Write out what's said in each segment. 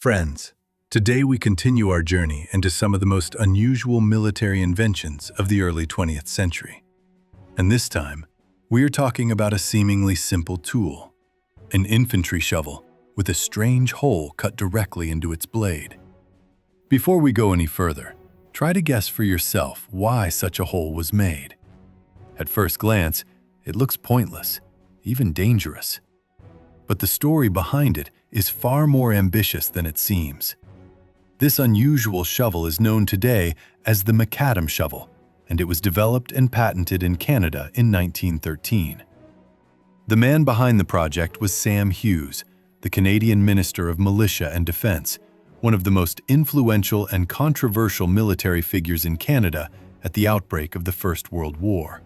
Friends, today we continue our journey into some of the most unusual military inventions of the early 20th century. And this time, we are talking about a seemingly simple tool, an infantry shovel with a strange hole cut directly into its blade. Before we go any further, try to guess for yourself why such a hole was made. At first glance, it looks pointless, even dangerous. But the story behind it is far more ambitious than it seems. This unusual shovel is known today as the macadam shovel, and it was developed and patented in Canada in 1913. The man behind the project was Sam Hughes, the Canadian Minister of Militia and Defence, one of the most influential and controversial military figures in Canada at the outbreak of the First World War.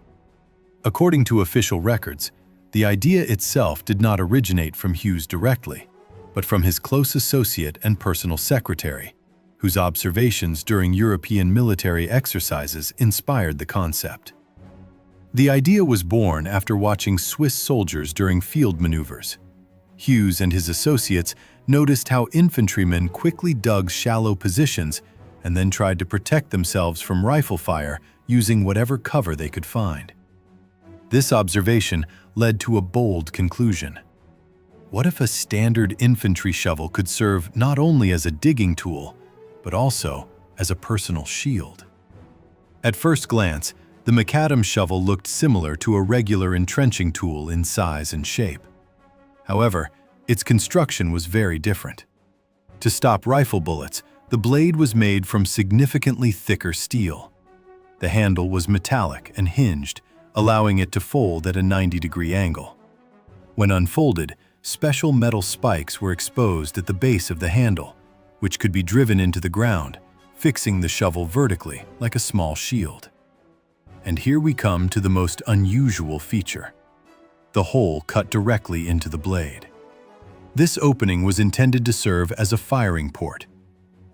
According to official records, the idea itself did not originate from Hughes directly, but from his close associate and personal secretary, whose observations during European military exercises inspired the concept. The idea was born after watching Swiss soldiers during field maneuvers. Hughes and his associates noticed how infantrymen quickly dug shallow positions and then tried to protect themselves from rifle fire using whatever cover they could find. This observation led to a bold conclusion. What if a standard infantry shovel could serve not only as a digging tool, but also as a personal shield? At first glance, the macadam shovel looked similar to a regular entrenching tool in size and shape. However, its construction was very different. To stop rifle bullets, the blade was made from significantly thicker steel. The handle was metallic and hinged, allowing it to fold at a 90-degree angle. When unfolded, special metal spikes were exposed at the base of the handle, which could be driven into the ground, fixing the shovel vertically like a small shield. And here we come to the most unusual feature: the hole cut directly into the blade. This opening was intended to serve as a firing port.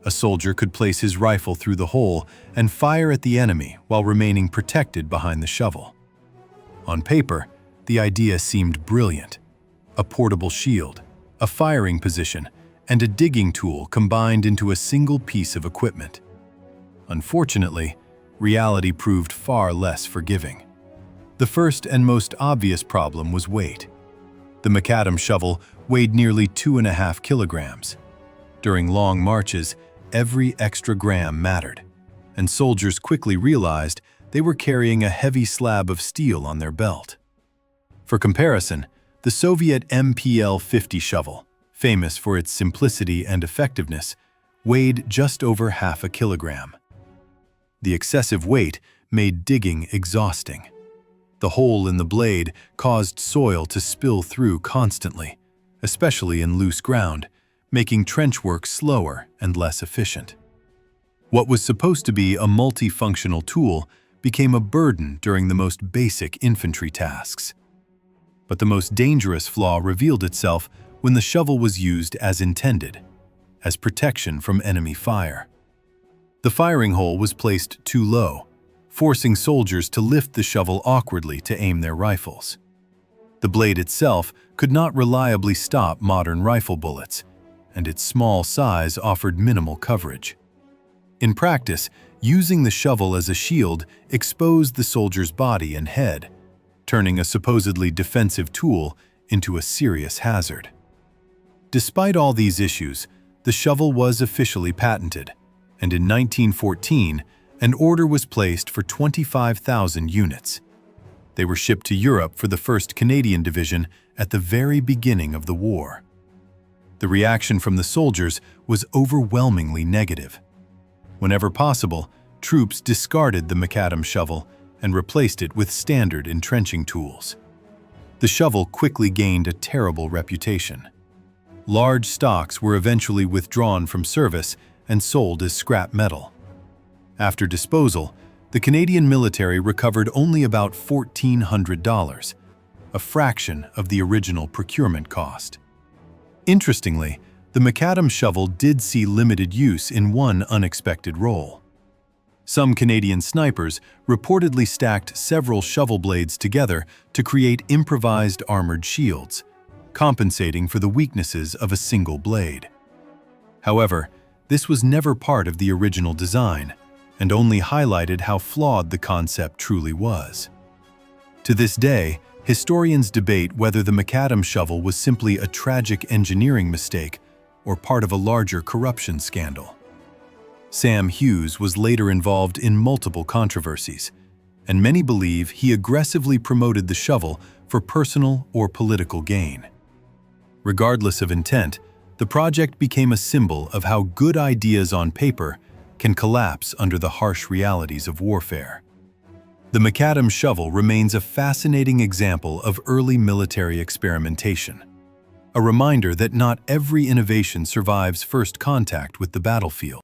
A soldier could place his rifle through the hole and fire at the enemy while remaining protected behind the shovel. On paper, the idea seemed brilliant. A portable shield, a firing position, and a digging tool combined into a single piece of equipment. Unfortunately, reality proved far less forgiving. The first and most obvious problem was weight. The macadam shovel weighed nearly 2.5 kilograms. During long marches, every extra gram mattered, and soldiers quickly realized they were carrying a heavy slab of steel on their belt. For comparison, the Soviet MPL-50 shovel, famous for its simplicity and effectiveness, weighed just over 0.5 kilogram. The excessive weight made digging exhausting. The hole in the blade caused soil to spill through constantly, especially in loose ground, making trench work slower and less efficient. What was supposed to be a multifunctional tool became a burden during the most basic infantry tasks. But the most dangerous flaw revealed itself when the shovel was used as intended, as protection from enemy fire. The firing hole was placed too low, forcing soldiers to lift the shovel awkwardly to aim their rifles. The blade itself could not reliably stop modern rifle bullets, and its small size offered minimal coverage. In practice, using the shovel as a shield exposed the soldier's body and head, turning a supposedly defensive tool into a serious hazard. Despite all these issues, the shovel was officially patented, and in 1914, an order was placed for 25,000 units. They were shipped to Europe for the 1st Canadian Division at the very beginning of the war. The reaction from the soldiers was overwhelmingly negative. Whenever possible, troops discarded the macadam shovel and replaced it with standard entrenching tools. The shovel quickly gained a terrible reputation. Large stocks were eventually withdrawn from service and sold as scrap metal. After disposal, the Canadian military recovered only about $1,400, a fraction of the original procurement cost. Interestingly, the macadam shovel did see limited use in one unexpected role. Some Canadian snipers reportedly stacked several shovel blades together to create improvised armored shields, compensating for the weaknesses of a single blade. However, this was never part of the original design, and only highlighted how flawed the concept truly was. To this day, historians debate whether the macadam shovel was simply a tragic engineering mistake or part of a larger corruption scandal. Sam Hughes was later involved in multiple controversies, and many believe he aggressively promoted the shovel for personal or political gain. Regardless of intent, the project became a symbol of how good ideas on paper can collapse under the harsh realities of warfare. The macadam shovel remains a fascinating example of early military experimentation, a reminder that not every innovation survives first contact with the battlefield.